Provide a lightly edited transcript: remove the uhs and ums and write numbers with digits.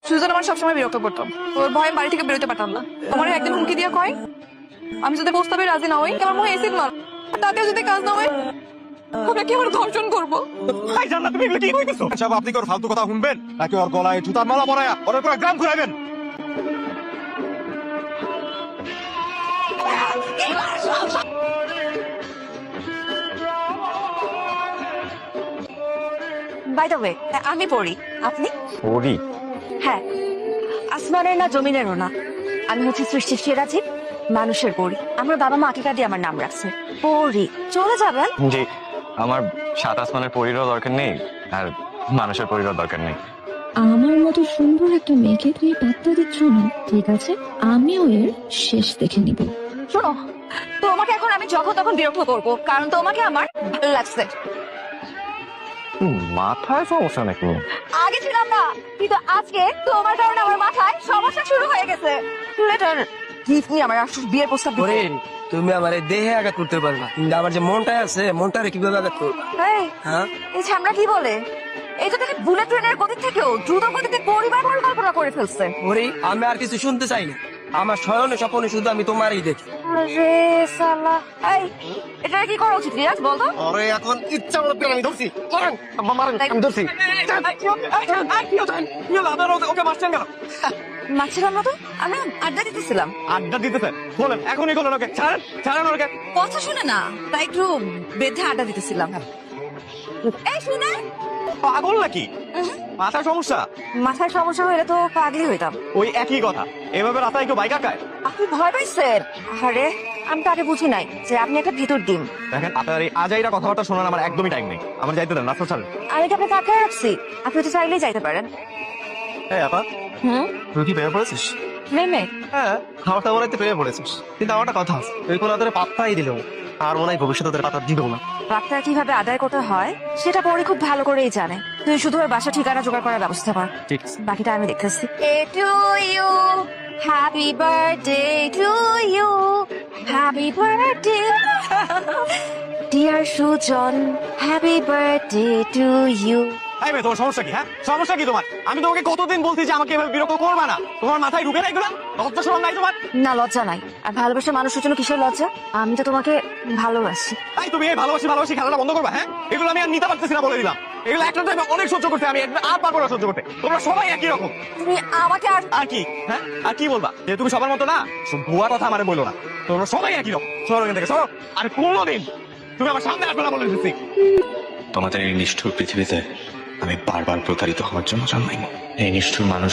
সুজন আমার সবসময় বিরক্ত করতো, ওর ভয়ে বাড়ি থেকে বেরোতে পারতাম না। আমার একদিন হুমকি দিয়ে কয়, আমি যদি প্রস্তাবে রাজি না হই আমার মুখে এসিড মার, তাতেও যদি কাজ না হয় ওরা কি আমার ধর্ষণ করবো। তুমি এগুলো কি কইতেছো? আচ্ছা আপনি কি ওর ফালতু কথা শুনবেন নাকি ওর গলায় জুতার মালা পরায়া ওর পুরো গ্রাম ঘুরাইবেন? বাই দ্য ওয়ে, আমি পড়ি, আপনি? ওরি হ্যাঁ, আসমানের না জমিনেরও না, আমি হচ্ছে সৃষ্টির সেরা জীব, মানুষের পড়ি। আমার বাবা মা আকিকা দিয়ে আমার নাম রাখছে পড়ি। চলে যাবেন? জি, আমার সাত আসমানের পরিরও দরকার নেই আর মানুষের পরিরও দরকার নেই। আমার মতো সুন্দর একটা মেয়েকে তুমি পাত্তা দিচ্ছ না, ঠিক আছে আমিও এর শেষ দেখে নিব। শোনো, তোমাকে এখন আমি যখন তখন বিরক্ত করবো, কারণ তোমাকে আমার ভালো লাগছে। মাথায় সমস্যা নাকি? আগে ছিলাম না, কিন্তু আজকে তোমার কারণে আমার মাথায় সমস্যা শুরু হয়ে গেছে। লেটার গিফট নিয়ে আমার আসল বিয়ের প্রস্তাব দিতে। ওরে তুমি আমার এই দেহে আঘাত করতে পারবা, কিন্তু আমার যে মনটা আছে মনটারে কিভাবে আঘাত করবো? এই, হ্যাঁ এই ছামড়া কি বলে? এই তো দেখে বুলেট ট্রেনের গতির থেকেও দ্রুত গতিতে পরিবার পরিকল্পনা করে ফেলছে। ওরে আমি আর কিছু শুনতে চাই না, আমার শয়নে স্বপনে শুধু আমি তোমারই দেখি। আরে সালা, এই এটা কি করা উচিত রিয়াজ বলতো? আরে এখন ইচ্ছা মতো পেরে আমি ধরছি। মারেন মারেন, আমি ধরছি। ওকে মারছেন কেন? মারছিলাম না তো, আমি আড্ডা দিতেছিলাম। আড্ডা দিতেছেন? বলেন এখনই বলেন ওকে ছাড়েন, ছাড়েন ওকে। কথা শুনে না, তাই একটু বেঁধে আড্ডা দিতেছিলাম। এই শুনে, পাগল নাকি? মাথার সমস্যা? মাথায় সমস্যা হলে তো পাগলি হইতাম। ওই একই কথা, এভাবে রাস্তায় কেউ বাইক আঁকায়? আপনি ভয় পাইছেন? আরে আমি তো আগে বুঝি নাই যে আপনি একটা ভিতর ডিম। দেখেন আপনার এই আজাইরা কথাবার্তা শোনার আমার একদমই টাইম নেই। আমার যাইতে দেন, রাস্তা ছাড়েন। আমি কি আপনাকে আটকে রাখছি? আপনি তো চাইলেই যাইতে পারেন। হ্যাঁ আপা, হুম, তুই কি পেয়ে পড়েছিস? মেমে হ্যাঁ, খাওয়া দাওয়া বলাইতে পেয়ে পড়েছিস, কিন্তু আমার একটা কথা আছে, তুই কোনো তোর পাত্তাই দিল আর মনে হয় ভবিষ্যতে তোর পাত্তা দিবেও না। রাতটা কিভাবে আদায় করতে হয় সেটা পরে খুব ভালো করেই জানে। তুই শুধু ওর বাসা ঠিকানা জোগাড় করার ব্যবস্থা কর, ঠিক বাকিটা আমি দেখতেছি। A to you, happy birthday to you, happy birthday dear Sujan, happy birthday to you. এই মেয়ে, তোমার সমস্যা কি? হ্যাঁ, সমস্যা কি তোমার? আমি তোমাকে কতদিন বলছি যে আমাকে এভাবে বিরক্ত করবা না। তোমার মাথায় ঢুকে না এগুলো? লজ্জা শরম নাই তোমার? না, লজ্জা নাই। আর ভালোবাসার মানুষের জন্য কিসের লজ্জা? আমি তো তোমাকে ভালোবাসি। তাই তুমি এই ভালোবাসি ভালোবাসি খেলাটা বন্ধ করবা? হ্যাঁ, এগুলো আমি আর নিতে পারতেছি না, বলে দিলাম। এগুলো একটা টাইমে অনেক সহ্য করতে, আমি আর পারবো না সহ্য করতে। তোমরা সবাই একই রকম। তুমি আমাকে আর আর কি? হ্যাঁ, আর কি বলবা? যে তুমি সবার মতো না? ভুয়া কথা আমারে বলো না। তোমরা সবাই একই রকম। সরো এখান থেকে, সরো। আর কোনোদিন তুমি আমার সামনে আসবে না বলে দিচ্ছি। তোমাদের এই নিষ্ঠুর পৃথিবীতে আমি বারবার প্রতারিত হওয়ার জন্য জন্মাইনি। এই নিষ্ঠুর মানুষ